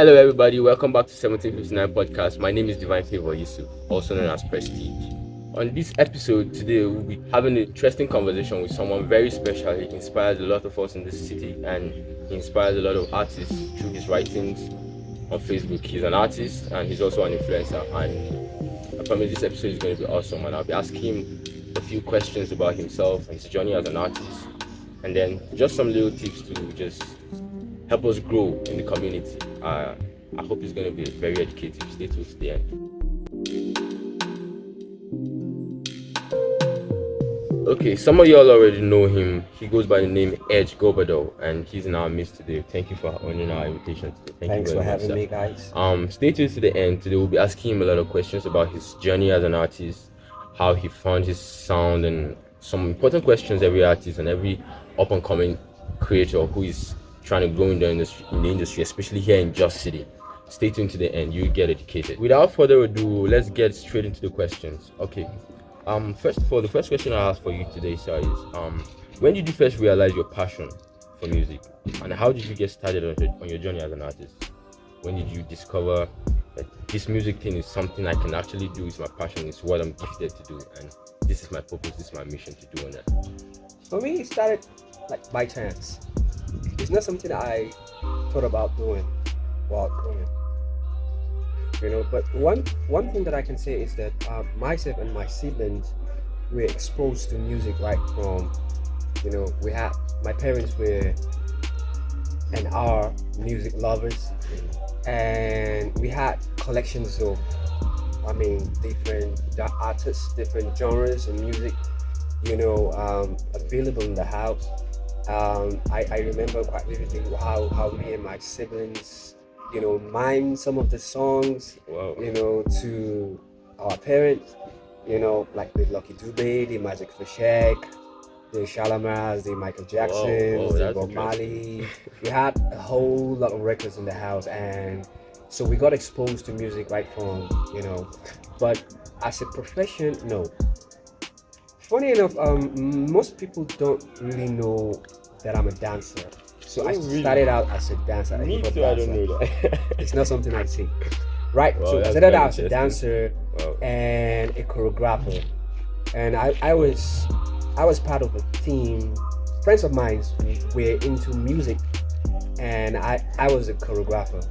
Hello, everybody. Welcome back to 1759 Podcast. My name is Divine Favor Yusuf, also known as Prestige. On this episode today, we'll be having an interesting conversation with someone very special. He inspires a lot of us in this city, and he inspires a lot of artists through his writings on Facebook. He's an artist and he's also an influencer. And I promise this episode is going to be awesome. And I'll be asking him a few questions about himself and his journey as an artist, and then just some little tips to just help us grow in the community. I hope it's going to be very educative. Stay tuned to the end. Okay, some of y'all already know him. He goes by the name Edge Golbador, and he's in our midst today. Thank you for honoring our invitation today. Thanks for having me, guys. Stay tuned to the end. Today we'll be asking him a lot of questions about his journey as an artist, how he found his sound, and some important questions every artist and every up-and-coming creator who is trying to grow in the industry, especially here in Jos City. Stay tuned to the end. You get educated. Without further ado, let's get straight into the questions. Okay. First of all, the first question I ask for you today, sir, is when did you first realize your passion for music, and how did you get started on your journey as an artist? When did you discover that this music thing is something I can actually do? It's my passion. It's what I'm gifted to do, and this is my purpose. This is my mission to do on that. For me, it started like by chance. It's not something I thought about doing while growing. But one thing that I can say is that myself and my siblings were exposed to music right from, my parents were and are music lovers, and we had collections of, different artists, different genres of music, available in the house. I remember quite vividly how me and my siblings, mime some of the songs, Wow. To our parents, like the Lucky Dube, the Magic for Shaq, the Shalamars, the Michael Jacksons, the Bob Marley. We had a whole lot of records in the house, and so we got exposed to music right from, but as a profession, no. Funny enough, most people don't really know that I'm a dancer. So I started out as a dancer. Me too, I don't know that. It's not something I see. Right? Wow, so I that's started very out as a dancer Wow. and a choreographer. And I was part of a team. Friends of mine were into music, and I was a choreographer.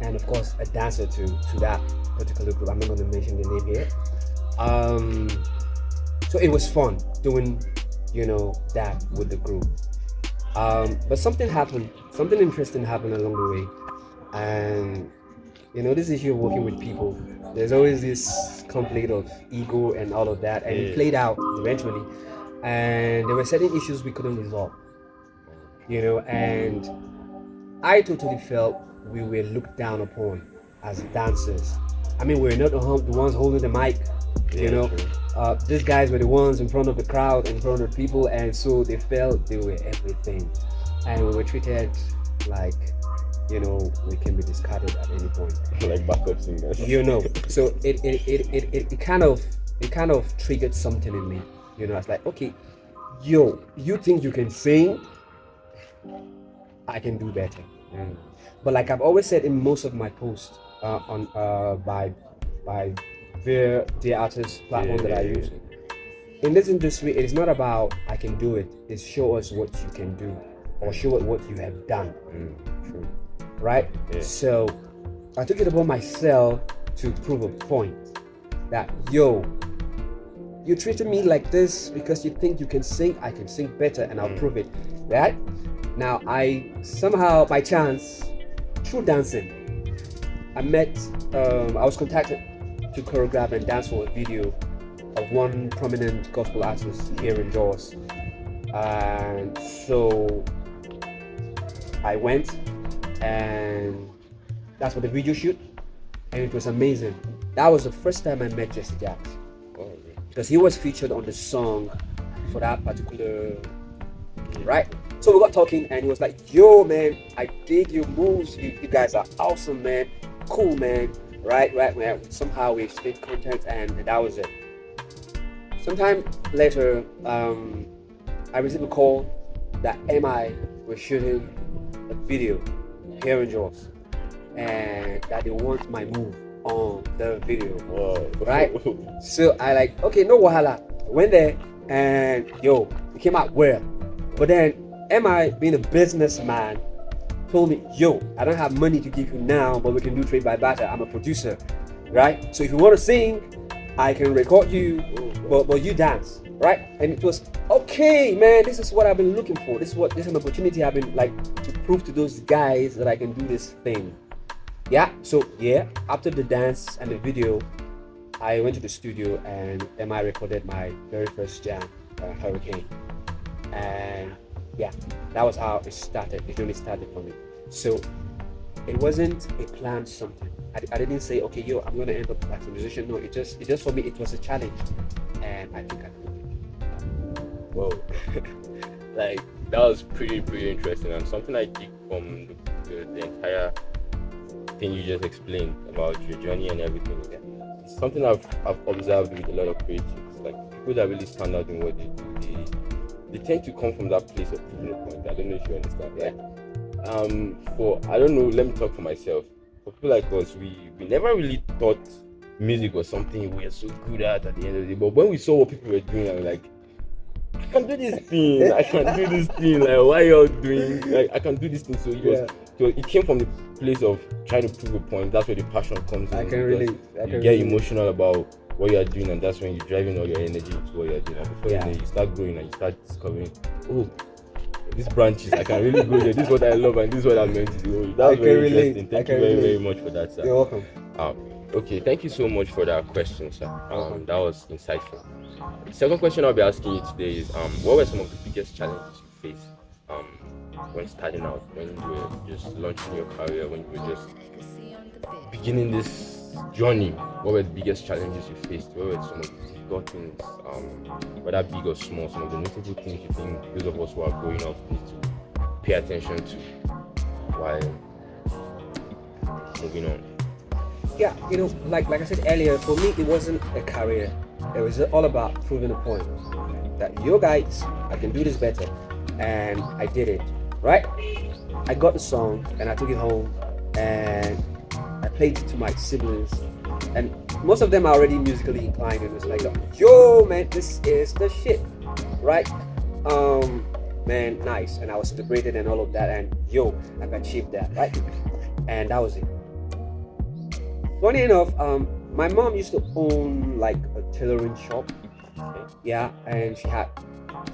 And of course a dancer to that particular group. I'm not gonna mention the name here. So it was fun doing, that with the group. But something interesting happened along the way. And, this issue of working with people, there's always this conflict of ego and all of that. And it played out eventually. And there were certain issues we couldn't resolve, and I totally felt we were looked down upon as dancers. We're not the ones holding the mic. These guys were the ones in front of the crowd, in front of people, and so they felt they were everything, and we were treated like, we can be discarded at any point, Like backup singers. So it kind of triggered something in me. I was like, okay, you think you can sing? I can do better. But like I've always said in most of my posts on by the artist platform that I use. In this industry, it is not about I can do it. It's show us what you can do, or show us what you have done. True. Right? Yeah. So I took it upon myself to prove a point that you treated me like this because you think you can sing. I can sing better, and I'll prove it. Right? Now I somehow by chance, through dancing, I was contacted to choreograph and dance for a video of one prominent gospel artist here in Jos. And so I went, and that's for the video shoot, and it was amazing. That was the first time I met Jesse Jacks, because he was featured on the song for that particular, right? So we got talking, and he was like, yo man, I dig your moves, you guys are awesome, man, cool, man. Right. Somehow we exchanged contact, and that was it. Sometime later, I received a call that MI was shooting a video here in Jos. and that they want my move on the video. Wow. Right? So I like, okay, no wahala. Went there and yo, it came out well. But then MI, being a businessman, told me, yo, I don't have money to give you now, but we can do trade by barter. I'm a producer, right? So if you want to sing, I can record you, but you dance, right? And it was okay, man. This is what I've been looking for. This is an opportunity I've been like to prove to those guys that I can do this thing. Yeah. So yeah, after the dance and the video, I went to the studio and MI recorded my very first jam, Hurricane, and yeah, that was how it started. It really started for me. So it wasn't a planned something. I didn't say, okay, yo, I'm gonna end up as a musician. No, it just for me, it was a challenge, and I think I could. Whoa. Like, that was pretty interesting, and something I take from the entire thing you just explained about your journey and everything. It's something I've observed with a lot of creatives, like people that really stand out in what they do. They tend to come from that place of proving a point. I don't know if you understand. Like, I don't know, let me talk for myself. For people like us, we never really thought music was something we were so good at the end of the day. But when we saw what people were doing, I was like, I can do this thing. I can do this thing. Like, why y'all doing? Like, I can do this thing. So it came from the place of trying to prove a point. That's where the passion comes in. I can relate. You get emotional about what you are doing, and that's when you're driving all your energy into what you're doing. And before you know, you start growing and you start discovering, oh, these branches, I can really go there. This is what I love, and this is what I'm meant to do. That's very interesting. Thank you very much for that, sir. You're welcome. Okay, thank you so much for that question, sir. That was insightful. The second question I'll be asking you today is, what were some of the biggest challenges you faced when starting out, when you were just launching your career, when you were just beginning this journey? What were the biggest challenges you faced? What were some of the difficult things, whether big or small, some of the notable things you think those of us who are growing up need to pay attention to while moving on? Yeah, you know, like I said earlier, for me it wasn't a career. It was all about proving a point that, yo guys, I can do this better, and I did it. Right? I got the song and I took it home and I played it to my siblings, and most of them are already musically inclined, and it's like, yo man, this is the shit, right? Man, nice. And I was celebrated and all of that, and yo, I've achieved that, right? And that was it. Funny enough, my mom used to own like a tailoring shop, yeah, and she had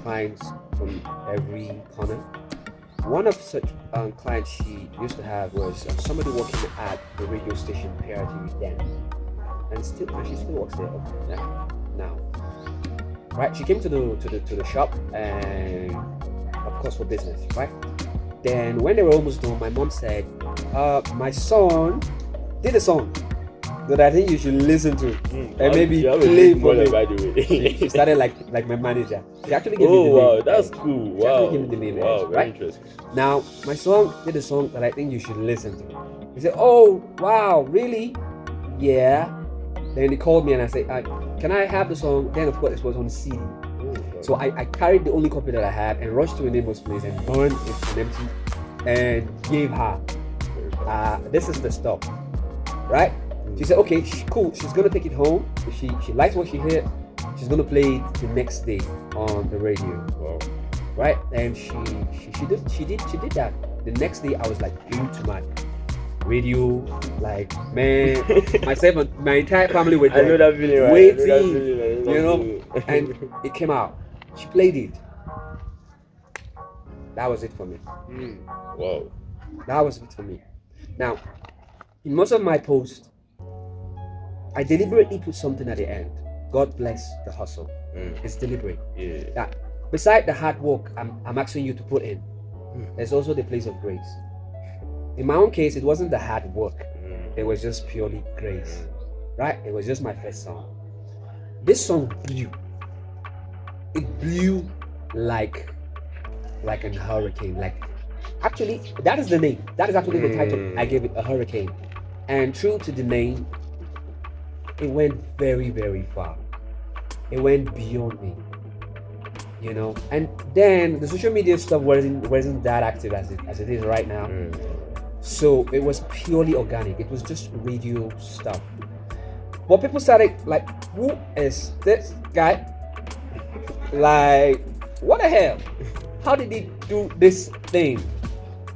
clients from every corner. One of such clients she used to have was somebody working at the radio station PRTV then, and she still works there now. Right? She came to the shop, and of course for business, right? Then when they were almost done, my mom said, "My son did a song that I think you should listen to and maybe play for me." By the way, she started like my manager. She actually gave me the name. Oh wow, that's cool. She actually gave me the name. Wow, very right? interesting. Now my son did a song that I think you should listen to. He said, "Oh wow, really? Yeah." Then he called me and I said, "Can I have the song?" Then of course it was on CD. So I carried the only copy that I had and rushed to a neighbor's place and burned it on empty and gave her. This is the stuff, right? She said, okay, cool. She's gonna take it home. If she likes what she heard, she's gonna play it the next day on the radio. Wow. Right? And she did that. The next day I was like glued to my radio, like man, myself and my entire family were there. I know that feeling, right? Waiting, you know, and it came out. She played it. That was it for me. Wow. That was it for me. Now, in most of my posts, I deliberately put something at the end. God bless the hustle. It's deliberate. Yeah. That beside the hard work I'm asking you to put in, there's also the place of grace. In my own case, it wasn't the hard work. It was just purely grace. Right? It was just my first song. This song blew. It blew like a hurricane. Like, actually, that is the name. That is actually the title. I gave it, A Hurricane. And true to the name, it went very, very far. It went beyond me, you know. And then the social media stuff wasn't that active as it is right now. So it was purely organic. It was just radio stuff. But people started like, who is this guy? Like, what the hell? How did he do this thing?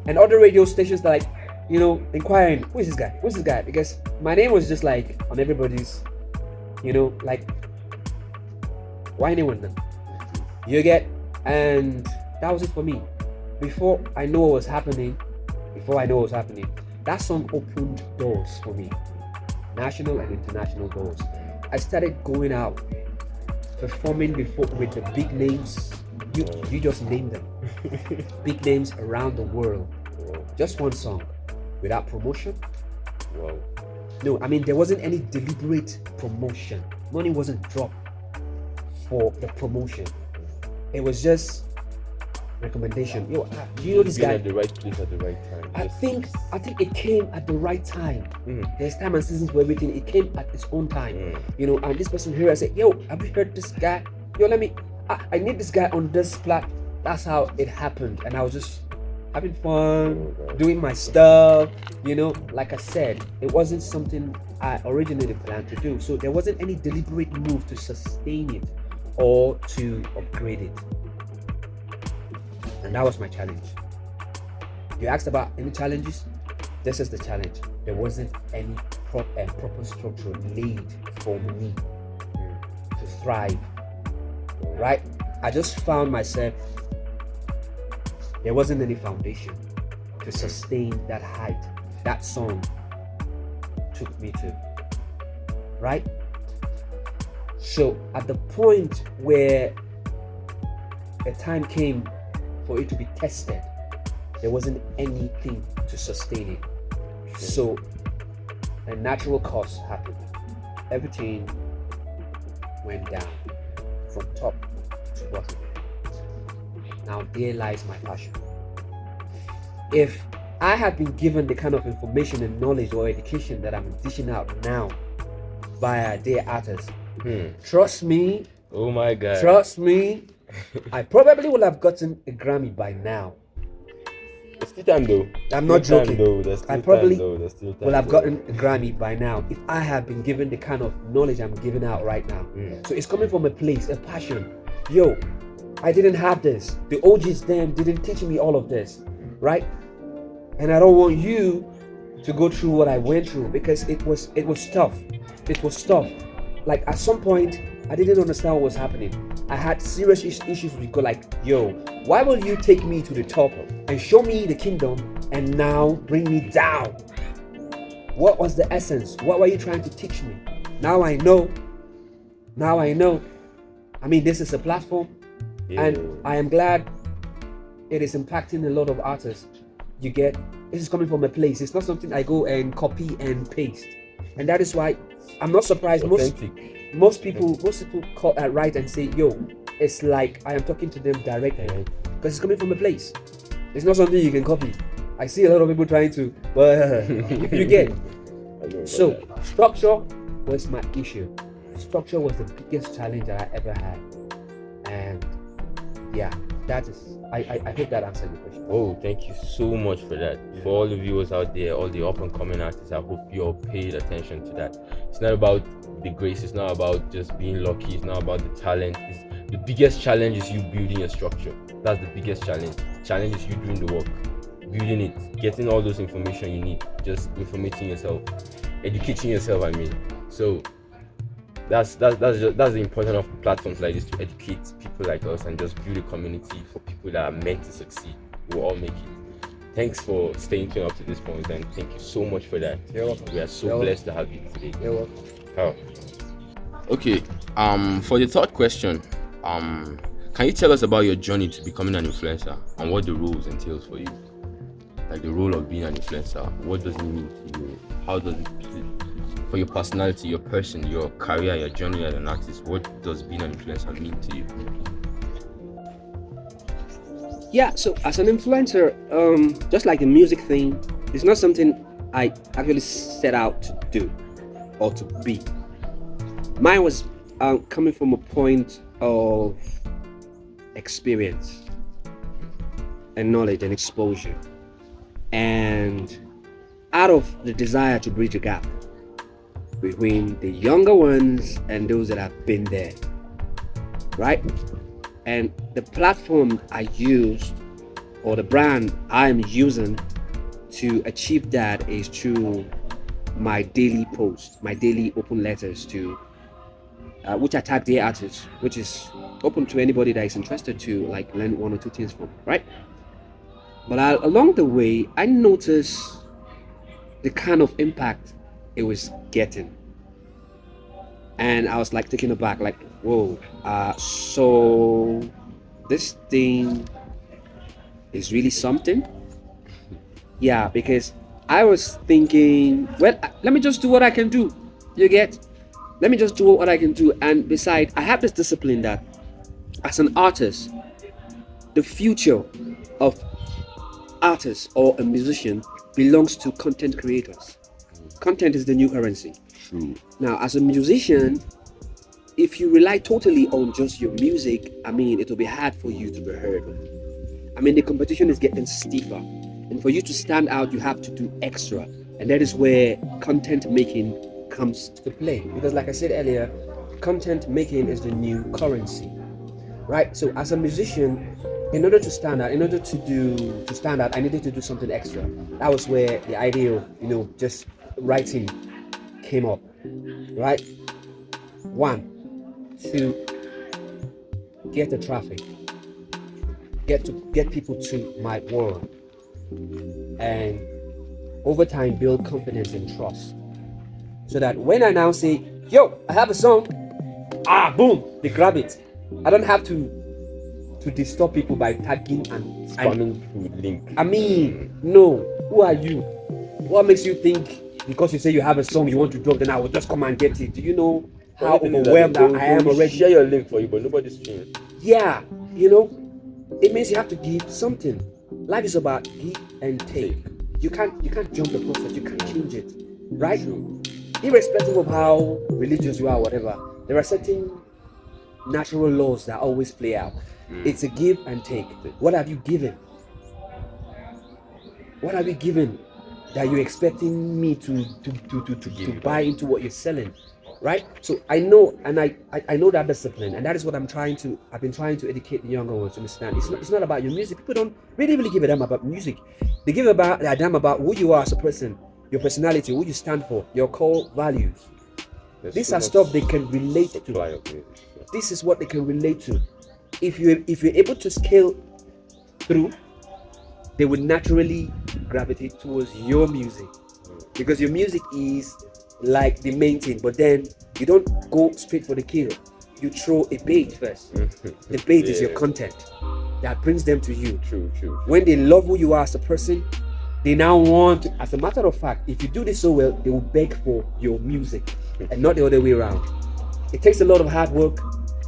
And other radio stations are like, inquiring, who is this guy? Who's this guy? Because my name was just like on everybody's, like, why anyone then? You get? And that was it for me. Before I know what was happening, that song opened doors for me. National and international doors. I started going out, performing before with the big names. You just named them. Big names around the world. Wow. Just one song, without promotion. Wow. No, I mean there wasn't any deliberate promotion. Money wasn't dropped for the promotion. It was just recommendation. Yo, do you know this Being guy? at the right place at the right time. I Yes. think it came at the right time. Mm. There's time and seasons for everything. It came at its own time. Mm. And this person here, I said, yo, have you heard this guy? Yo, I need this guy on this plat. That's how it happened. And I was just having fun, Oh, God. doing my stuff. Like I said, it wasn't something I originally planned to do. So there wasn't any deliberate move to sustain it or to upgrade it. And that was my challenge. You asked about any challenges? This is the challenge. There wasn't any proper structure laid for me to thrive. Right? I just found myself, there wasn't any foundation to sustain that height that song took me to. Right? So at the point where the time came for it to be tested, there wasn't anything to sustain it. So a natural cause happened. Everything went down from top to bottom. Now there lies my passion. If I had been given the kind of information and knowledge or education that I'm dishing out now via their artists, trust me, Oh my God. I probably would have gotten a Grammy by now. There's still time though. I'm not Still time, joking. though. There's still I probably time, though. There's still time, would have though. gotten a Grammy by now if I had been given the kind of knowledge I'm giving out right now. So it's coming from a place, a passion. Yo, I didn't have this. The OGs then didn't teach me all of this, right? And I don't want you to go through what I went through because it was tough. It was tough. Like at some point, I didn't understand what was happening. I had serious issues with God. Like, yo, why will you take me to the top and show me the kingdom and now bring me down? What was the essence? What were you trying to teach me? Now I know. I mean, this is a platform, and I am glad it is impacting a lot of artists. You get, this is coming from a place. It's not something I go and copy and paste, and that is why I'm not surprised. Most people call write and say, yo, it's like I am talking to them directly because it's coming from a place. It's not something you can copy. I see a lot of people trying to, but you get. So structure was my issue. Structure was the biggest challenge that I ever had, and yeah, that is. I hope that answered your question. Oh, thank you so much for that. For all the viewers out there, all the up and coming artists, I hope you all paid attention to that. It's not about the grace, it's not about just being lucky, it's not about the talent. The biggest challenge is you building your structure. That's the biggest challenge. Challenge is you doing the work, building it, getting all those information you need, just informating yourself, educating yourself, I mean. So that's the importance of platforms like this, to educate people like us and just build a community for people that are meant to succeed. We'll all make it. Thanks for staying tuned up to this point, and thank you so much for that. You're welcome. We are so blessed to have you today. You're welcome. Oh. Okay. For the third question, can you tell us about your journey to becoming an influencer and what the roles entails for you? Like the role of being an influencer. What does it mean to you? How does it for your personality, your person, your career, your journey as an artist? What does being an influencer mean to you? Yeah, so as an influencer, just like the music thing, it's not something I actually set out to do or to be. Mine was coming from a point of experience and knowledge and exposure. And out of the desire to bridge a gap between the younger ones and those that have been there, right? And the platform I used, or the brand I'm using to achieve that, is through my daily posts, my daily open letters to which I tag the artists, which is open to anybody that is interested to like learn one or two things from, right? But along the way, I noticed the kind of impact it was getting, and I was like taken aback, like, whoa, so this thing is really something. Yeah, because I was thinking, well, let me just do what I can do. You get? Let me just do what I can do. And besides, I have this discipline that as an artist, the future of artists or a musician belongs to content creators. Content is the new currency. True. Now, as a musician, if you rely totally on just your music, I mean, it will be hard for you to be heard. I mean, the competition is getting stiffer. And for you to stand out, you have to do extra. And that is where content making comes to play. Because like I said earlier, content making is the new currency, right? So as a musician, in order to stand out, I needed to do something extra. That was where the idea of, just writing came up, right? One, to get the traffic, get people to my world, and over time build confidence and trust, so that when I now say, yo, I have a song, boom, they grab it. I don't have to disturb people by tagging and Spamming link. I mean, no. Who are you? What makes you think because you say you have a song you want to drop, then I will just come and get it? Do you know how overwhelmed I am already? Share your link for you, but nobody's streaming. Yeah, it means you have to give something. Life is about give and take. You can't jump the process. You can't change it, right? True. Irrespective of how religious you are, whatever, there are certain natural laws that always play out. It's a give and take. What have you given? What have you given that you're expecting me to buy into what you're selling, right? So I know, and I know that discipline, and that is what I've been trying to educate the younger ones to understand. It's not about your music. People don't really give a damn about music. They give a damn about who you are as a person, your personality, who you stand for, your core values. These are stuff they can relate to. This is what they can relate to. If you're able to scale through, they would naturally gravitate towards your music, because your music is like the main thing. But then you don't go straight for the kill. You throw a bait first. The bait is your content that brings them to you. True. When they love who you are as a person, they now want to, as a matter of fact, if you do this so well, they will beg for your music and not the other way around. It takes a lot of hard work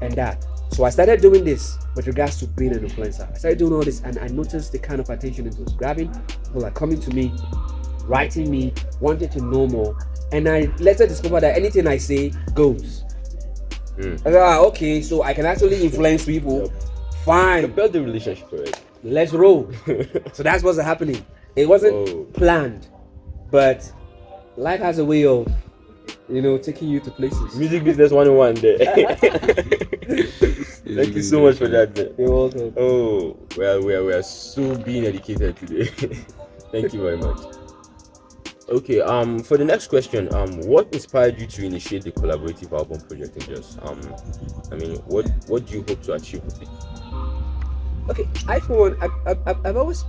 and that. So I started doing this with regards to being an influencer. I started doing all this, and I noticed the kind of attention it was grabbing. People are coming to me, writing me, wanting to know more. And I later discovered that anything I say goes. Okay, so I can actually influence people. Fine. Build the relationship, right? Let's roll. So that's what's happening. It wasn't planned, but life has a way of, taking you to places. Music business 101 there. Thank you so much for that. You're welcome. Oh, well, we are so being educated today. Thank you very much. Okay, for the next question, what inspired you to initiate the collaborative album project in Just? What do you hope to achieve with it? Okay, I've always,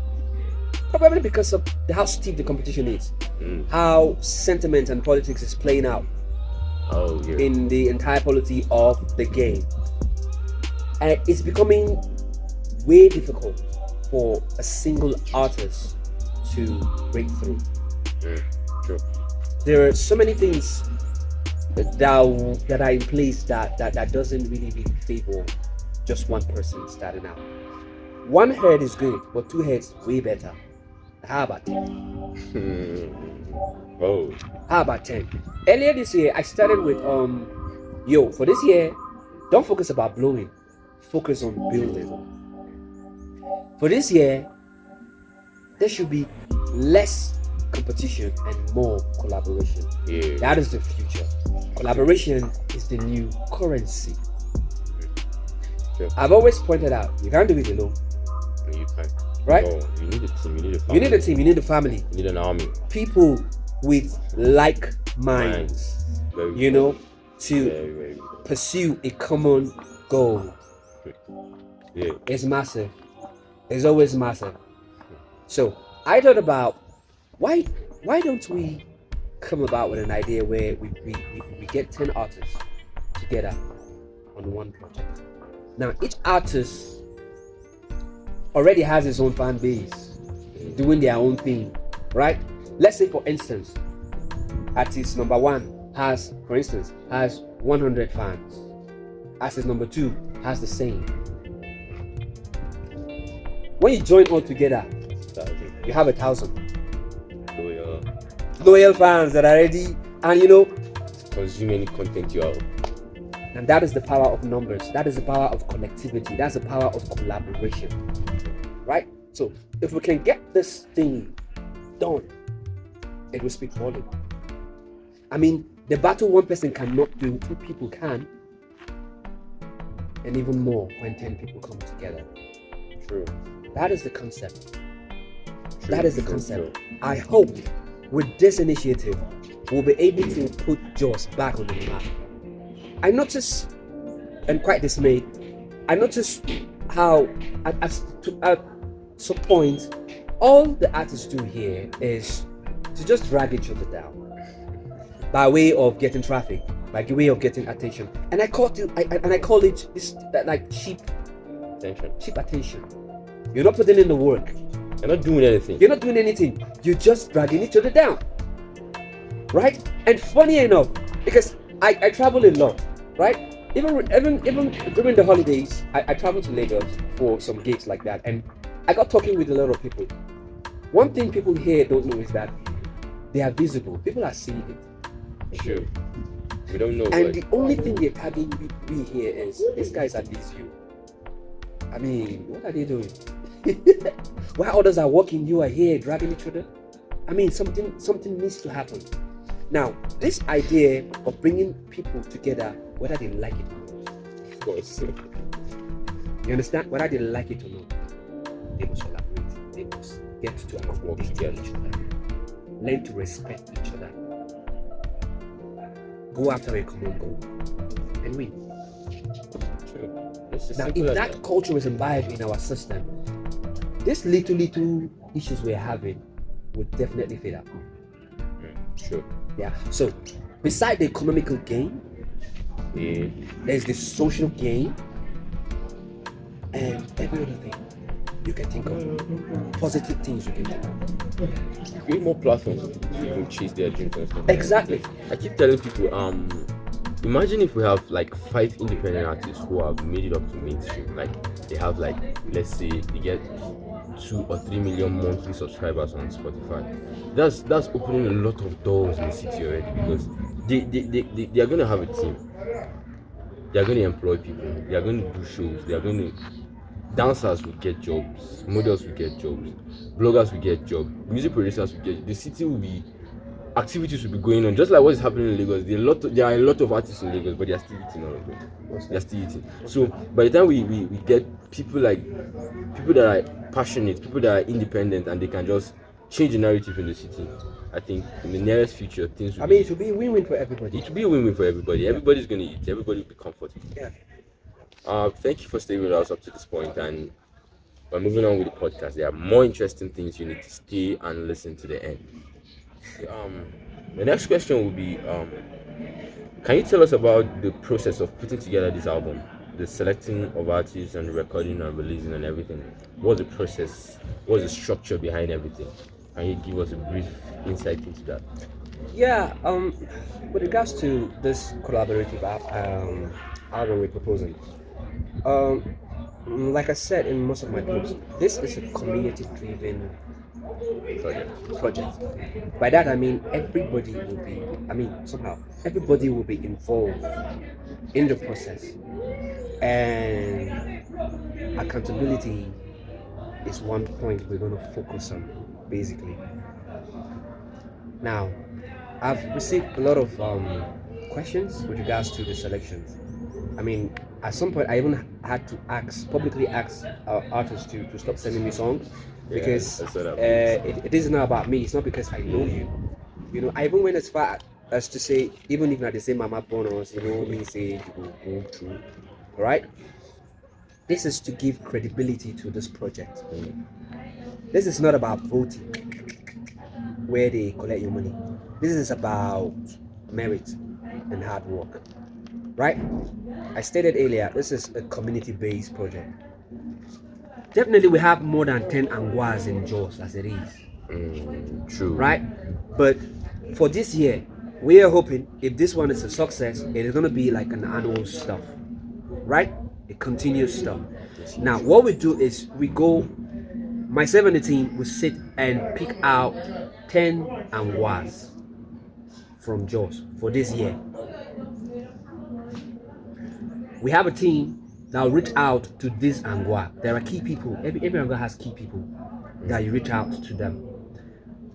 probably because of how steep the competition is, how sentiment and politics is playing out in the entire polity of the game. And it's becoming way difficult for a single artist to break through. True. There are so many things that are in place that doesn't really favor just one person starting out. One head is good, but two heads way better. How about 10? How about 10? Earlier this year, I started with for this year, don't focus about blowing, focus on building. For this year, there should be less competition and more collaboration. Yeah. That is the future. Collaboration is the new currency. Sure. I've always pointed out, you can't do it alone. No, you can't. Right? No, you need a team. You need a family. You need a team, you need a family. You need an army. People with like minds, Very you know, to very, very good. pursue a common goal. Yeah. It's massive. It's always massive. So I thought about why don't we come about with an idea where we get 10 artists together on one project. Now each artist already has his own fan base, doing their own thing, right? Let's say for instance, artist number 1 has 100 fans. Artist number 2 has the same. When you join all together, you have 1,000 loyal fans that are ready and consume any content you have. and that is the power of numbers. That is the power of connectivity. That's the power of collaboration, right? So if we can get this thing done, it will speak volume. I mean, the battle one person cannot do, 2 people can, and even more when 10 people come together. True. That is the concept. True. That is the True. concept. I hope with this initiative, we'll be able to put Jos back on the map. I noticed, and quite dismayed, I noticed how at some point, all the artists do here is to just drag each other down by way of getting traffic, by way of getting attention. And I call it this like cheap attention. You're not putting in the work. You're not doing anything. You're not doing anything. You're just dragging each other down. Right? And funny enough, because I travel a lot, right? Even during the holidays, I travel to Lagos for some gigs like that, and I got talking with a lot of people. One thing people here don't know is that they are visible. People are seeing it. Sure. We don't know. And the only thing they're tagging me here is these guys are this you. I mean, what are they doing? While others are walking, you are here dragging each other. I mean, something needs to happen. Now, this idea of bringing people together, whether they like it or not. Of course. You understand? Whether they like it or not, they must collaborate. They must get to accommodate each other. Learn to respect each other. Go after a common goal and win. True. Now, if that culture is imbibed in our system, these little issues we're having would definitely fade out. Sure. Yeah. So, beside the economical gain, there's the social gain, and every other thing you can think of. Positive things you can think of. Create more platforms so you can chase their dreams and stuff. Exactly. I keep telling people, imagine if we have like 5 independent artists who have made it up to mainstream. Like they have like, let's say they get 2 or 3 million monthly subscribers on Spotify. That's opening a lot of doors in the city already, because they are going to have a team. They are going to employ people. They are going to do shows. They are going to dancers will get jobs, models will get jobs, bloggers will get jobs, music producers will get. The city will be, activities will be going on, just like what is happening in Lagos. There are a lot of artists in Lagos, but they are still eating all of them. They are still eating. So by the time we get people that are passionate, people that are independent, and they can just change the narrative in the city, I think in the nearest future things will it will be a win-win for everybody. It will be a win-win for everybody. Everybody's going to eat. Everybody will be comfortable. Yeah. Thank you for staying with us up to this point, and we're moving on with the podcast. There are more interesting things you need to stay and listen to the end. The next question will be, can you tell us about the process of putting together this album, the selecting of artists and recording and releasing and everything? What's the process? What's the structure behind everything? Can you give us a brief insight into that? Yeah. With regards to this collaborative album we're proposing, like I said in most of my posts, this is a community-driven project. By that I mean everybody will be involved in the process, and accountability is one point we're going to focus on, basically. Now, I've received a lot of questions with regards to the selections. I mean, at some point, I even had to publicly ask artists to stop sending me songs because that's what happens. it is not about me. It's not because I know you. You know, I even went as far as to say, even if not the same mama bonus, you know, me say you will go through. All right. This is to give credibility to this project. This is not about voting where they collect your money. This is about merit and hard work, right? I stated earlier, this is a community-based project. Definitely, we have more than 10 Anguas in Jos as it is, True. right? But for this year, we are hoping if this one is a success, it is going to be like an annual stuff, right? A continuous stuff. Now, what we do is we go, myself and the team will sit and pick out 10 Anguas from Jos for this year. We have a team that will reach out to this Angwa. There are key people. Every Angwa has key people that you reach out to them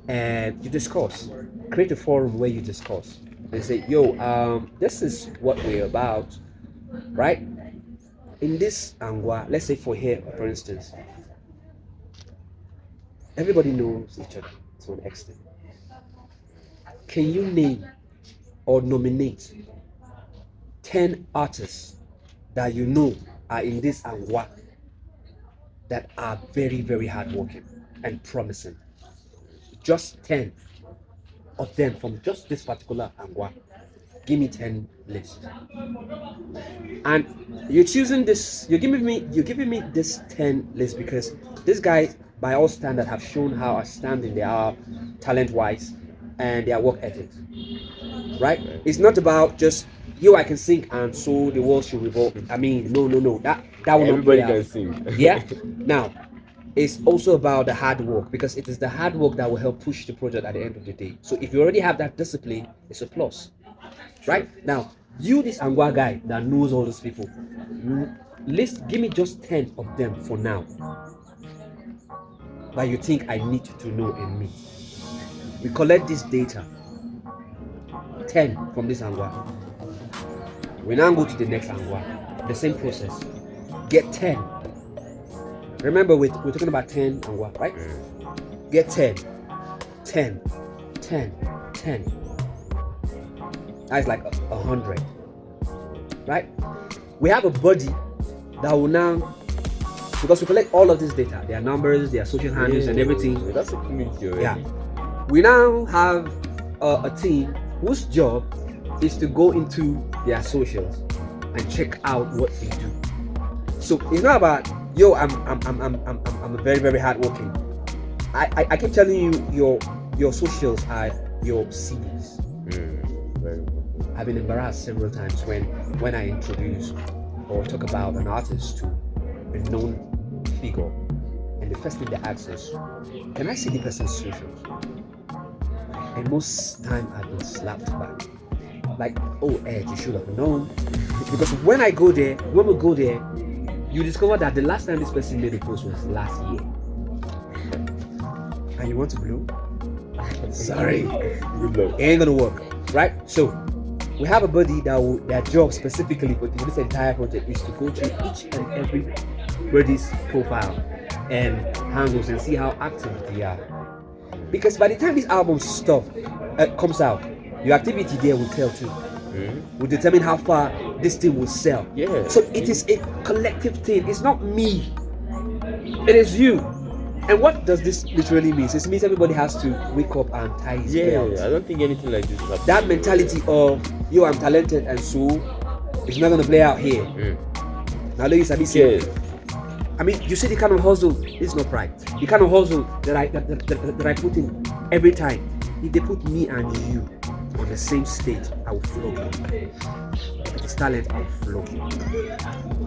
and you discuss. Create a forum where you discuss and say, yo, this is what we're about, right? In this Angwa, let's say for here, for instance, everybody knows each other to an extent. Can you name or nominate 10 artists that you know are in this Angwa that are very, very hardworking and promising? Just 10 of them from just this particular Angwa. Give me 10 lists. And you're choosing this, you're giving me this 10 list because these guys, by all standards, have shown how outstanding they are talent-wise and their work ethics. Right? It's not about just I can sing and so the world should revolve. I mean, no. That will Everybody not can sing. Yeah. Now, it's also about the hard work because it is the hard work that will help push the project at the end of the day. So if you already have that discipline, it's a plus. Right? Now, you this Angwa guy that knows all these people, give me just 10 of them for now that you think I need to know in me. We collect this data. 10 from this Angwa. We now go to the next Angwa. The same process. Get 10. Remember, we're talking about 10 Angwa, right? Get 10. 10. 10. 10. That's like 100. Right? We have a body that will now, because we collect all of this data, their numbers, their social handles, and everything. That's a community already. Yeah. We now have a team whose job is to go into their socials and check out what they do. So it's not about I'm very, very hardworking. I keep telling you your socials are your CVs. Very important. I've been embarrassed several times when I introduce or talk about an artist to a known figure, and the first thing they ask is, "Can I see the person's socials?" And most time I've been slapped back. Like, oh Ed, you should have known. Because when we go there, you discover that the last time this person made a post was last year. And you want to blow? Sorry. Good luck. It ain't gonna work. Right? So we have a buddy their job specifically for this entire project is to go through each and every birdie's profile and handles and see how active they are. Because by the time this album stuff comes out, your activity there will tell too. Will determine how far this thing will sell. Yeah. So it is a collective thing. It's not me. It is you. And what does this literally mean? It means everybody has to wake up and tie his belt. I don't think anything like this happens. That mentality of I'm talented and so it's not gonna play out here. Now ladies, I mean, you see the kind of hustle. It's not pride. The kind of hustle that I put in every time. If they put me and you on the same stage, I will flog you. If it is talent, I will flog you.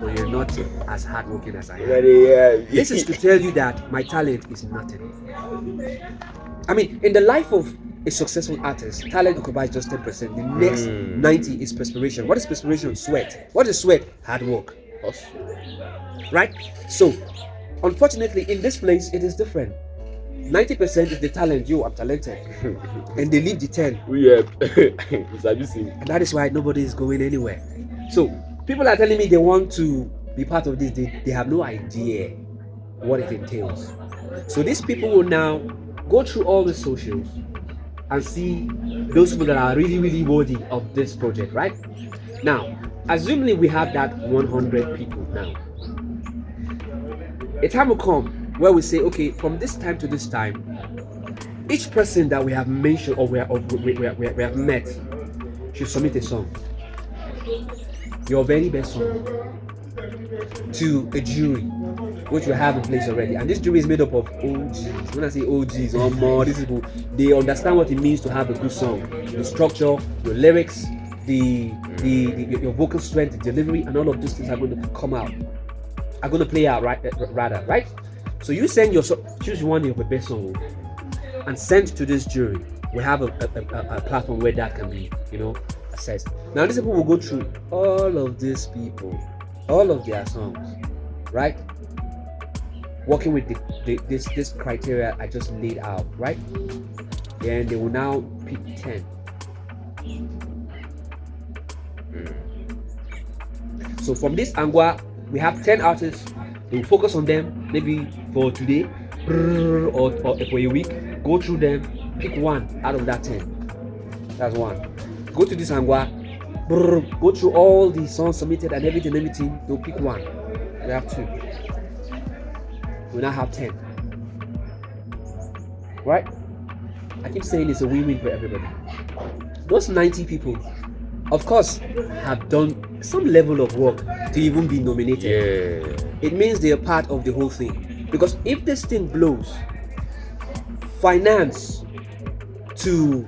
But you're not as hardworking as I am. This is to tell you that my talent is nothing. I mean, in the life of a successful artist, talent occupies just 10%. The next 90 is perspiration. What is perspiration? Sweat. What is sweat? Hard work. Right? So, unfortunately, in this place, it is different. 90% is the talent. Yo, I'm talented. And they leave the 10. Yeah. It's abusing. And that is why nobody is going anywhere. So people are telling me they want to be part of this. They have no idea what it entails. So these people will now go through all the socials and see those people that are really, really worthy of this project, right? Now, assuming we have that 100 people now, a time will come where we say, okay, from this time to this time, each person that we have mentioned or we have met should submit a song, your very best song, to a jury, which we have in place already. And this jury is made up of OGs. When I say OGs or more, these people, they understand what it means to have a good song, the structure, your lyrics, your vocal strength, the delivery, and all of these things are going to come out, are going to play out, right? So you send your song, choose one of the best songs, and send to this jury. We have a platform where that can be, assessed. Now these people will go through all of these people, all of their songs, right? Working with this criteria I just laid out, right? Then they will now pick 10. So from this angle, we have 10 artists. We will focus on them maybe for today or for a week. Go through them, pick one out of that 10. That's one. Go to this angle, go through all the songs submitted and everything. They'll pick one. We have 2. We now have 10. Right? I keep saying it's a win-win for everybody. Those 90 people, of course, have done some level of work to even be nominated. Yeah. It means they are part of the whole thing. Because if this thing blows, finance to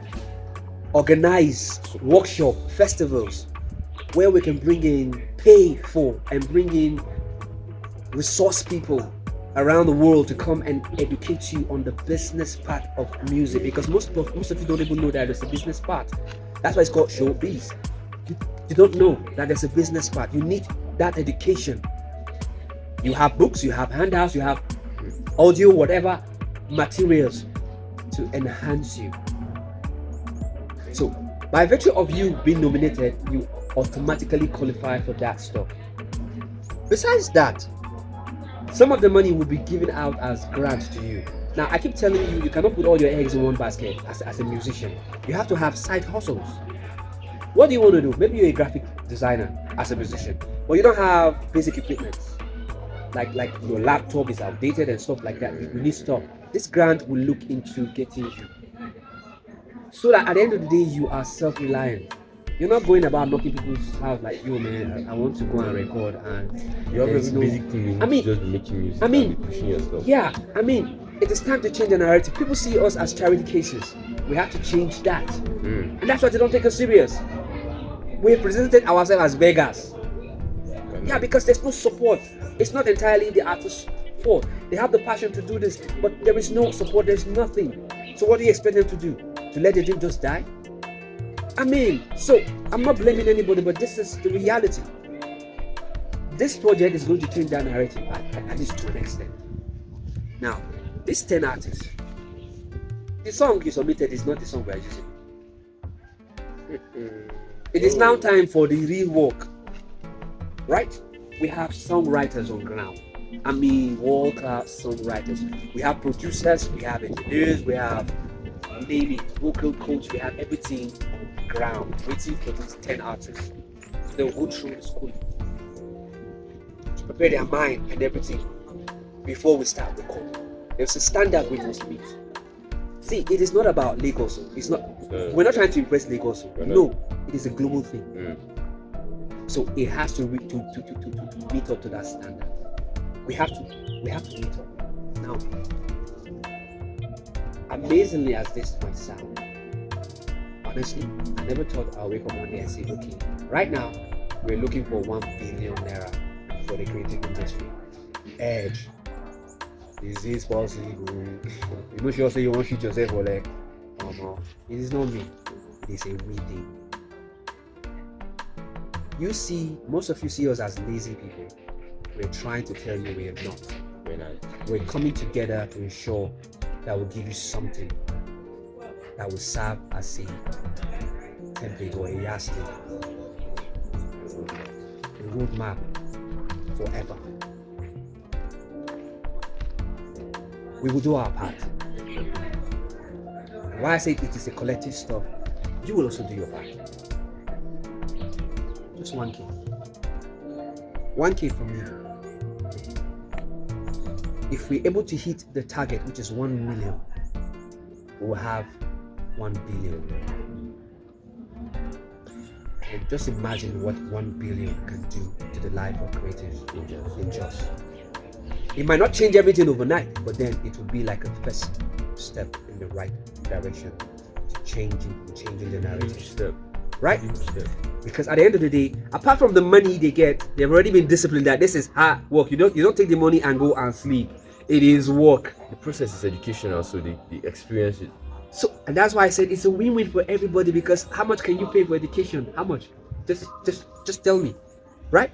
organize workshop, festivals, where we can pay for and bring in resource people around the world to come and educate you on the business part of music, because most of you don't even know that there's a business part. That's why it's called showbiz. You don't know that there's a business part. You need that education. You have books, you have handouts, you have audio, whatever materials to enhance you. So by virtue of you being nominated, you automatically qualify for that stuff. Besides that, some of the money will be given out as grants to you. Now, I keep telling you, you cannot put all your eggs in one basket as a musician. You have to have side hustles. What do you want to do? Maybe you're a graphic designer as a musician, but you don't have basic equipment. Like your laptop is outdated and stuff like that. You need stuff. This grant will look into getting you, so that at the end of the day, you are self-reliant. You're not going about knocking people's house like, yo man, I want to go and record, and You have a basic thing. Just making music. And be pushing yourself. Yeah, it is time to change the narrative. People see us as charity cases. We have to change that, and that's why they don't take us serious. We presented ourselves as beggars. Yeah, because there's no support. It's not entirely the artist's fault. They have the passion to do this, but there is no support. There's nothing. So what do you expect them to do? To let the dream just die? So I'm not blaming anybody, but this is the reality. This project is going to change that narrative, at least to an extent. Now, these 10 artists, the song you submitted is not the song we are using. It is now time for the real work, right? We have songwriters on ground. World-class songwriters. We have producers, we have engineers, we have maybe vocal coach, we have everything on ground, waiting for these 10 artists. So they'll go through the school to prepare their mind and everything before we start recording. There's a standard we must meet. See, it is not about Lagos. It's not. We're not trying to impress Lagos. No, it is a global thing. So it has to meet up to that standard. We have to meet up. Now, amazingly as this might sound, honestly, I never thought I'll wake up one day and say, okay, right now we're looking for 1 billion naira for the creative industry. Edge, is this possible? You know, sure say you won't shoot yourself or like, oh no, it is not me. It is a we thing. You see, most of you see us as lazy people. We're trying to tell you we're not. We're coming together to ensure that will give you something that will serve as a template or a yardstick, a roadmap forever. We will do our part. Why I say it is a collective stuff, you will also do your part. Just 1K. 1K from me. If we're able to hit the target, which is 1 million, we will have 1 billion. And just imagine what 1 billion can do to the life of creatives in Jos. It might not change everything overnight, but then it will be like a first step in the right direction to changing the narrative. Right? Because at the end of the day, apart from the money they get, they've already been disciplined that this is hard work. You don't take the money and go and sleep. It is work. The process is educational, so the experience it. So, and that's why I said it's a win-win for everybody, because how much can you pay for education? How much? Just tell me, right?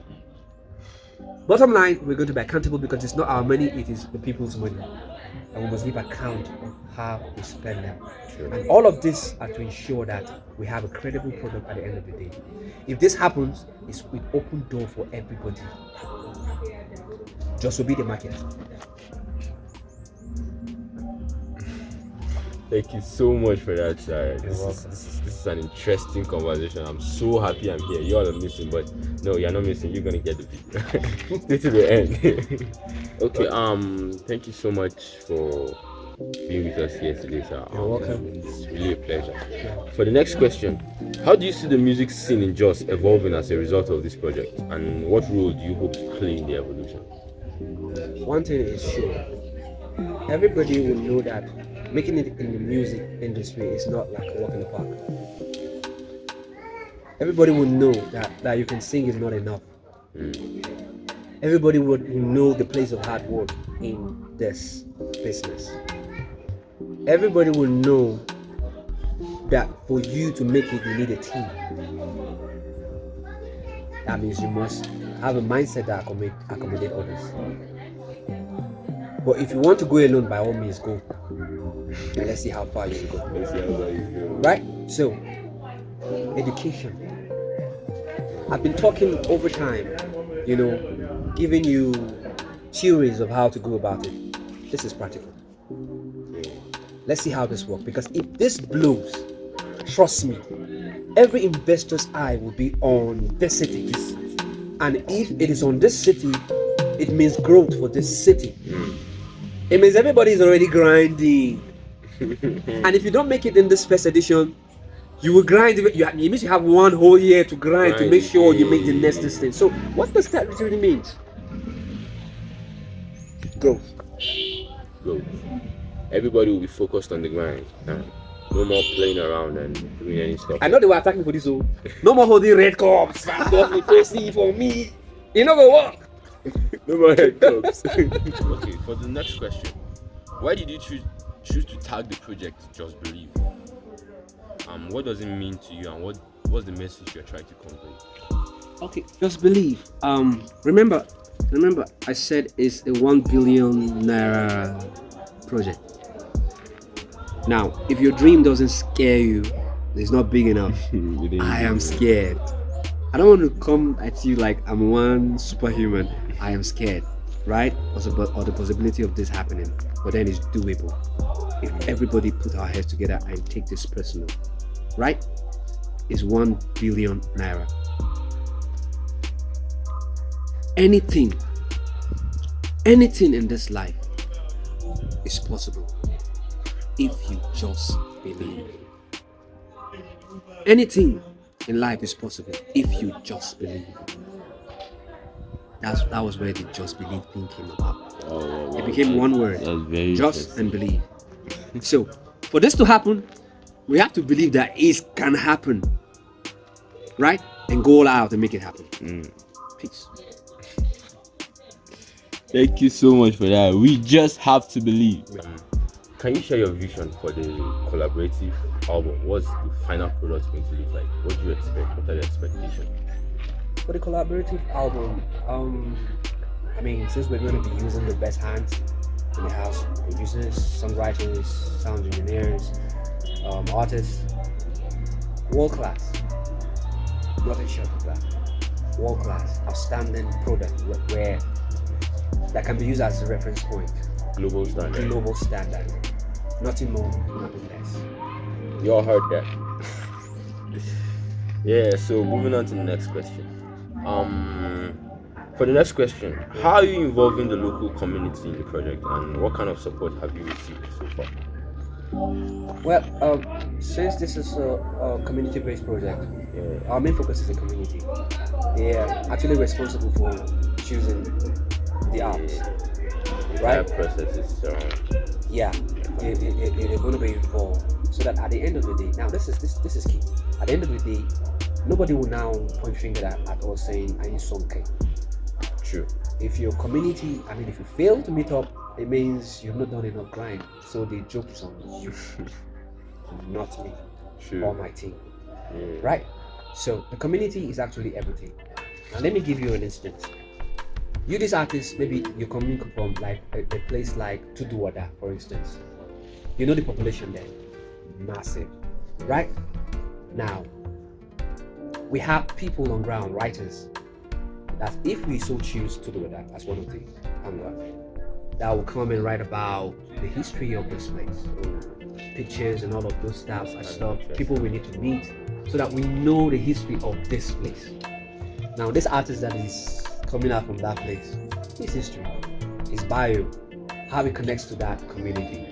Bottom line, we're going to be accountable because it's not our money, it is the people's money. And we must give account of how we spend them. Sure. And all of this are to ensure that we have a credible product at the end of the day. If this happens, it's an open door for everybody. Just will be the market. Thank you so much for that, sir. This is an interesting conversation. I'm so happy I'm here. You all are missing, but no, you're not missing. You're gonna get the video. Stay to the end. Okay. Thank you so much for being with us here today, sir. You're welcome. It's really a pleasure. For the next question, how do you see the music scene in Jos evolving as a result of this project, and what role do you hope to play in the evolution? One thing is sure, everybody will know that making it in the music industry is not like a walk in the park. Everybody will know that you can sing is not enough. Everybody would know the place of hard work in this business. Everybody will know that for you to make it, you need a team. That means you must have a mindset that accommodate others. But if you want to go alone, by all means go. And let's see how far you go. Right? So, education. I've been talking over time, giving you theories of how to go about it. This is practical. Let's see how this works. Because if this blows, trust me, every investor's eye will be on this city. And if it is on this city, it means growth for this city. It means everybody is already grinding. And if you don't make it in this first edition, you will grind. It means you have 1 whole year to grind to make sure you make the next distance. So what does that really mean? Growth. Everybody will be focused on the grind. No more playing around and doing any stuff. I know they were attacking for this, so no more holding red cups. For me. You know go work. No more head cups. Okay, for the next question, why did you choose to tag the project JosBelieve? What does it mean to you, and what's the message you're trying to convey? Okay, JosBelieve. Remember, I said it's a 1 billion naira project. Now, if your dream doesn't scare you, it's not big enough. I am scared. I don't want to come at you like I'm one superhuman. I am scared, right? Or the possibility of this happening. But then it's doable. If everybody put our heads together and take this personal, right? It's 1 billion naira. Anything in this life is possible if you just believe. Anything in life is possible if you just believe. That was where the JosBelieve thing came about. It became one word, just and believe. So for this to happen, we have to believe that it can happen, right? And go all out and make it happen. Peace. Thank you so much for that. We just have to believe. Can you share your vision for the collaborative album? What's the final product going to look like? What do you expect? What are your expectations? For the collaborative album, since we're going to be using the best hands, in the house, producers, songwriters, sound engineers, artists, world class, nothing short of that. World class, outstanding product where that can be used as a reference point. Global standard. Global standard. Nothing more, nothing less. You all heard that. Yeah, so moving on to the next question. For the next question, how are you involving the local community in the project, and what kind of support have you received so far? Well, since this is a community-based project, our main focus is the community. They are actually responsible for choosing the arts, right? That process is Yeah, they're going to be involved, so that at the end of the day, now this is key. At the end of the day, nobody will now point finger at us saying, "I need something." true. If your community, if you fail to meet up, it means you've not done enough grind. So the joke is on you, not me, True. or my team, Yeah. right? So the community is actually everything. Now let me give you an instance. You, this artist, maybe you're coming from like a place like Tuduwada, for instance. You know the population there, massive, right? Now we have people on ground, writers, that if we so choose to do that as one of the that will come and write about the history of this place, pictures and all of those stuff. People we need to meet so that we know the history of this place. Now this artist that is coming out from that place, his history, his bio, how it connects to that community.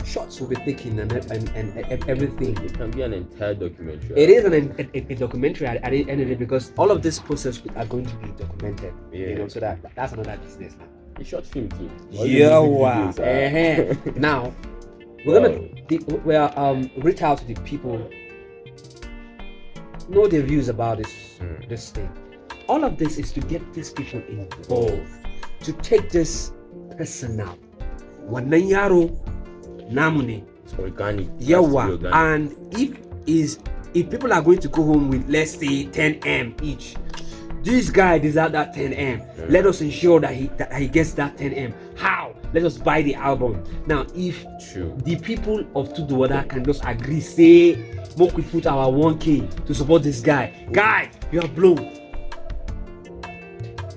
Shots will be taken and everything. It can be an entire documentary. It is a documentary at the end of it, because all of this process are going to be documented. Yeah. So that's another business now. A short film too. Yeah, wow. Now we're gonna reach out to the people, know their views about this thing. All of this is to get these people involved, to take this person out. Wannan yaro namu ne. It's organic. Yawa. And if people are going to go home with, let's say, 10M each, this guy deserves that 10M. Let us ensure that he gets that 10M. How? Let us buy the album. Now, if the people of Tuduwada can just agree, say, we put our 1K to support this guy. Guy, you are blown.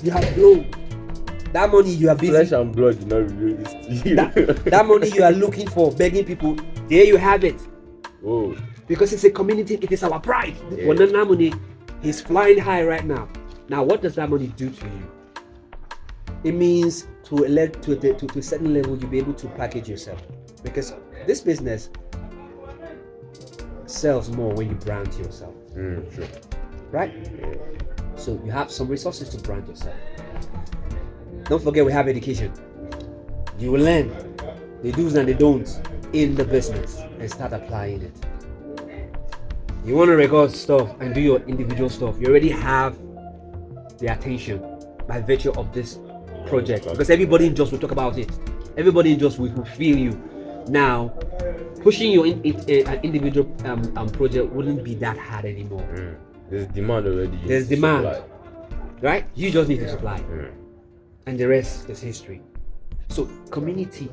You have blown. That money you are busy. Flesh and blood do not reveal this to you. That money you are looking for, begging people, there you have it. Oh. Because it's a community, it is our pride. Wannan money, he's flying high right now. Now, what does that money do to you? It means to a certain level, you'll be able to package yourself. Because this business sells more when you brand yourself. True. Right? So you have some resources to brand yourself. Don't forget, we have education. You will learn the do's and the don'ts in the business and start applying it. You want to record stuff and do your individual stuff, you already have the attention by virtue of this project, because everybody in Jos will talk about it. Everybody in Jos will feel you. Now, pushing your individual project wouldn't be that hard anymore. There's demand already. There's demand, right? You just need to supply, and the rest is history. So, community,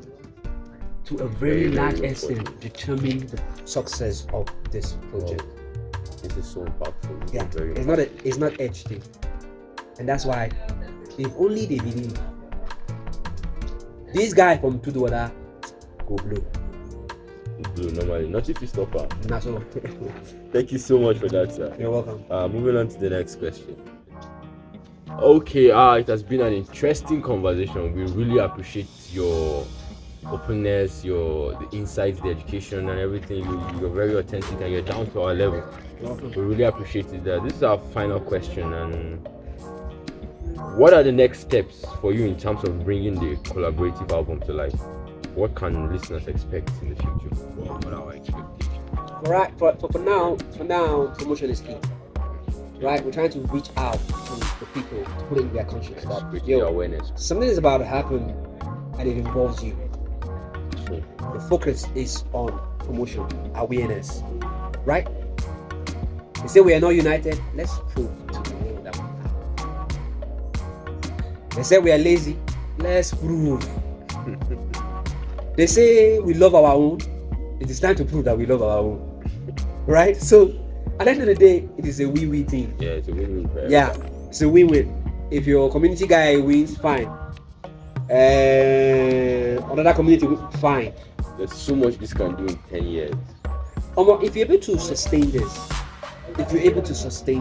to a very large extent, determine the success of this project. This is so impactful. Yeah, it's not edge thing. And that's why, if only they believe, this guy from Tuduwada go blue. Blue normally, not if you stop her. That's all. Thank you so much for that, sir. You're welcome. Moving on to the next question. Okay, it has been an interesting conversation. We really appreciate your openness, the insights, the education, and everything. You're very authentic and you're down to our level. We really appreciate it. This is our final question, and what are the next steps for you in terms of bringing the collaborative album to life? What can listeners expect in the future? What are our expectations? For now, promotion is key. Right, we're trying to reach out to the people to put in their conscience that awareness. Something is about to happen, and it involves you. So the focus is on promotion, awareness, right? They say we are not united. Let's prove to the world that we are. They say we are lazy. Let's prove They say we love our own. It is time to prove that we love our own, right? So at the end of the day, it is a win-win thing. Yeah, it's a win-win for Yeah, everybody. it's a win-win. If your community guy wins, fine. Another community, fine. There's so much this can do in 10 years. If you're able to sustain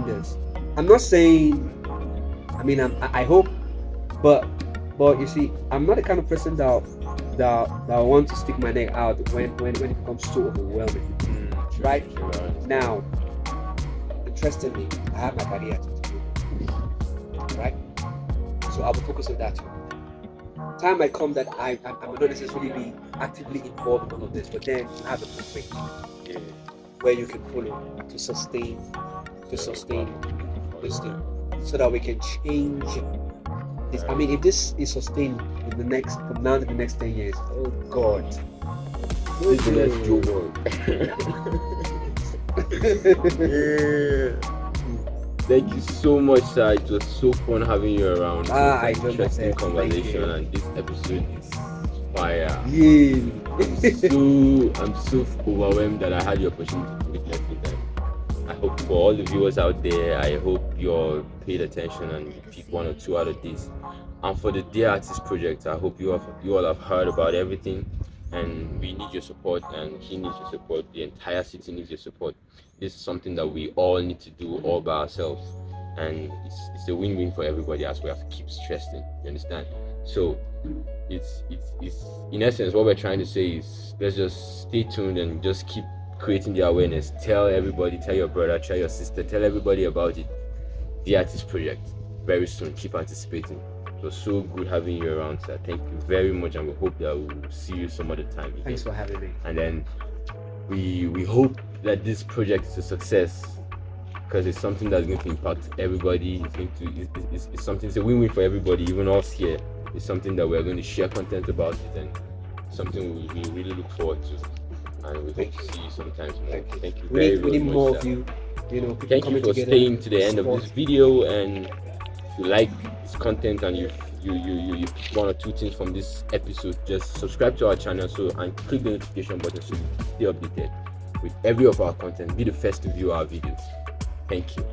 this, I'm not saying. I mean, I hope, but you see, I'm not the kind of person that want to stick my neck out when it becomes so overwhelming. Right now, interestingly, I have my career to do. Right, so I'll be focused on that too. Time might come that I will not necessarily be actively involved in all of this, but then you have a blueprint where you can follow to sustain this thing, so that we can change this. I mean, if this is sustained from now to the next 10 years, oh God, this is the next Joe Boy. Thank you so much, sir. It was so fun having you around. I It was an interesting conversation, and this episode is fire. I'm so overwhelmed that I had the opportunity to witness it. I hope for all the viewers out there, I hope you all paid attention and you picked one or two out of this. And for the Dear Artist project, I hope you all have heard about everything, and we need your support, and he needs your support. The entire city needs your support. This is something that we all need to do all by ourselves, and it's a win-win for everybody, as we have to keep stressing. You understand? So it's in essence what we're trying to say is, let's just stay tuned and just keep creating the awareness. Tell everybody, tell your brother, tell your sister, tell everybody about it. The Artist project, very soon. Keep anticipating. It was so good having you around, sir. Thank you very much, and we hope that we'll see you some other time again. Thanks for having me. And then we hope that this project is a success, because it's something that's going to impact everybody. It's something. It's a win-win for everybody, even us here. It's something that we're going to share content about it, and something we really look forward to. And we hope to see you sometimes more. Thank you very, we need much, more sir. of you. Thank you for staying to the end of this video, and if you like this content and you pick one or two things from this episode, just subscribe to our channel and click the notification button so you stay updated with every of our content. Be the first to view our videos. Thank you.